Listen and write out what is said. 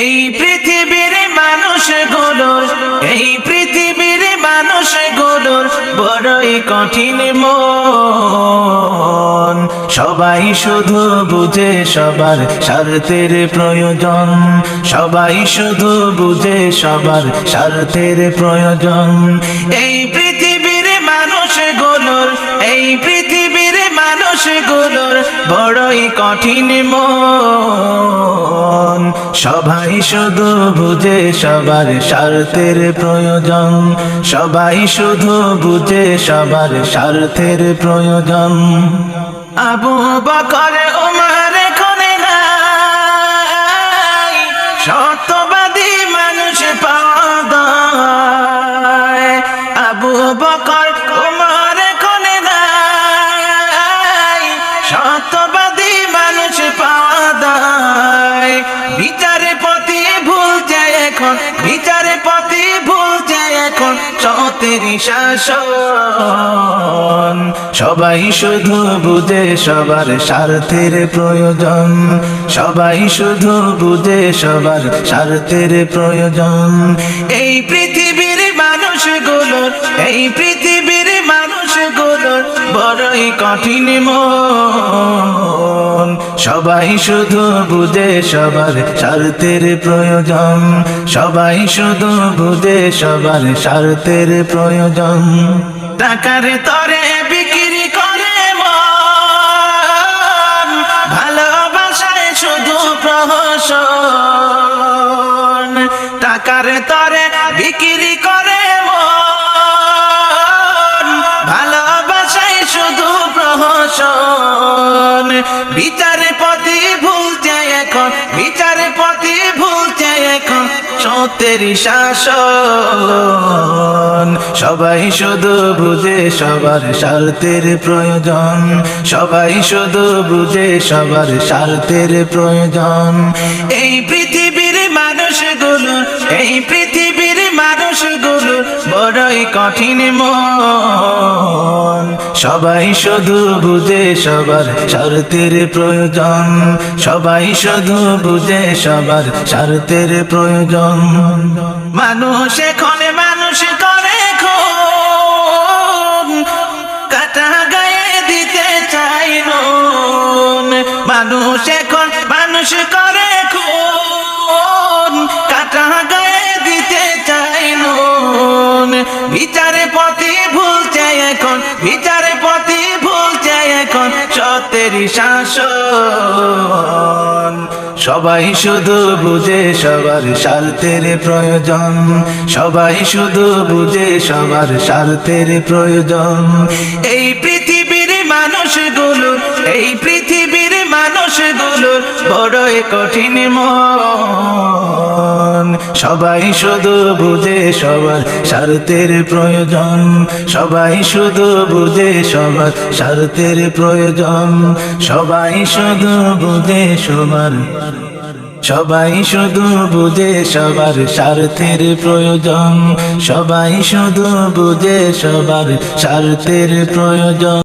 এই পৃথিবীর মানুষগুলোর বড়ই কঠিন মন। সবাই শুধু বুঝে সবার স্বার্থের প্রয়োজন, সবাই শুধু বুঝে সবার স্বার্থের প্রয়োজন। এই পৃথিবীর মানুষগুলোর বড়ই কঠিন মন। সবাই শুধু বুঝে সবার স্বার্থের প্রয়োজন, সবাই শুধু বুঝে সবার স্বার্থের প্রয়োজন। আবু বকর ওমর এখানে নাই, সত্যবাদী মানুষ পাওয়া যায়। আবু বকর ওমর এখানে নাই, সত্যবাদী মানুষ পাওয়া যায়। বিচারে পথে ভুলছে এখন, বিচারে পথে ভুলছে এখন সত্যের শাসন। সবাই শুধু বুঝে সবার স্বার্থের প্রয়োজন, সবাই শুধু বুঝে সবার স্বার্থের প্রয়োজন। এই পৃথিবীর মানুষগুলোর বড়ই কঠিন মন। সবাই শুধু বুঝে সবার স্বার্থের প্রয়োজন, সবাই শুধু বুঝে সবার স্বার্থের প্রয়োজন। টাকার তরে বিক্রি করে মন, ভালোবাসায় শুধু প্রহসন। টাকার তরে বিক্রি করে মন, ভালোবাসায় শুধু প্রহসন। বিচারে পথে ভুলছে এখন, বিচারে পথে ভুলছে এখন সত্যের শাসন। সবাই শুধু বুঝে সবার স্বার্থের প্রয়োজন, সবাই শুধু বুঝে সবার স্বার্থের প্রয়োজন। এই পৃথিবীর মানুষগুলো বড়ই কঠিন মন। সবাই শুধু বুঝে সবার স্বার্থের প্রয়োজন, সবাই শুধু বুঝে সবার স্বার্থের প্রয়োজন। মানুষ এখন মানুষ করে খুন, কাটা গায়ে দিতে চাই নুন। মানুষ এখন মানুষ করে খুন, কাটা গায়ে দিতে চাই নুন। বিচারে পথে ভুলছে এখন, বিচারে পথে ভুলছে এখন সত্যের শাসন। সবাই শুধু বুঝে সবার স্বার্থের প্রয়োজন, সবাই শুধু বুঝে সবার স্বার্থের প্রয়োজন। এই পৃথিবীর মানুষগুলোর বড়ই কঠিন মন। সবাই শুধু বুঝে সবার স্বার্থের প্রয়োজন, সবাই শুধু বুঝে সবার স্বার্থের প্রয়োজন। সবাই শুধু বুঝে সবাই শুধু বুঝে সবার স্বার্থের প্রয়োজন, সবাই শুধু বুঝে সবার স্বার্থের প্রয়োজন।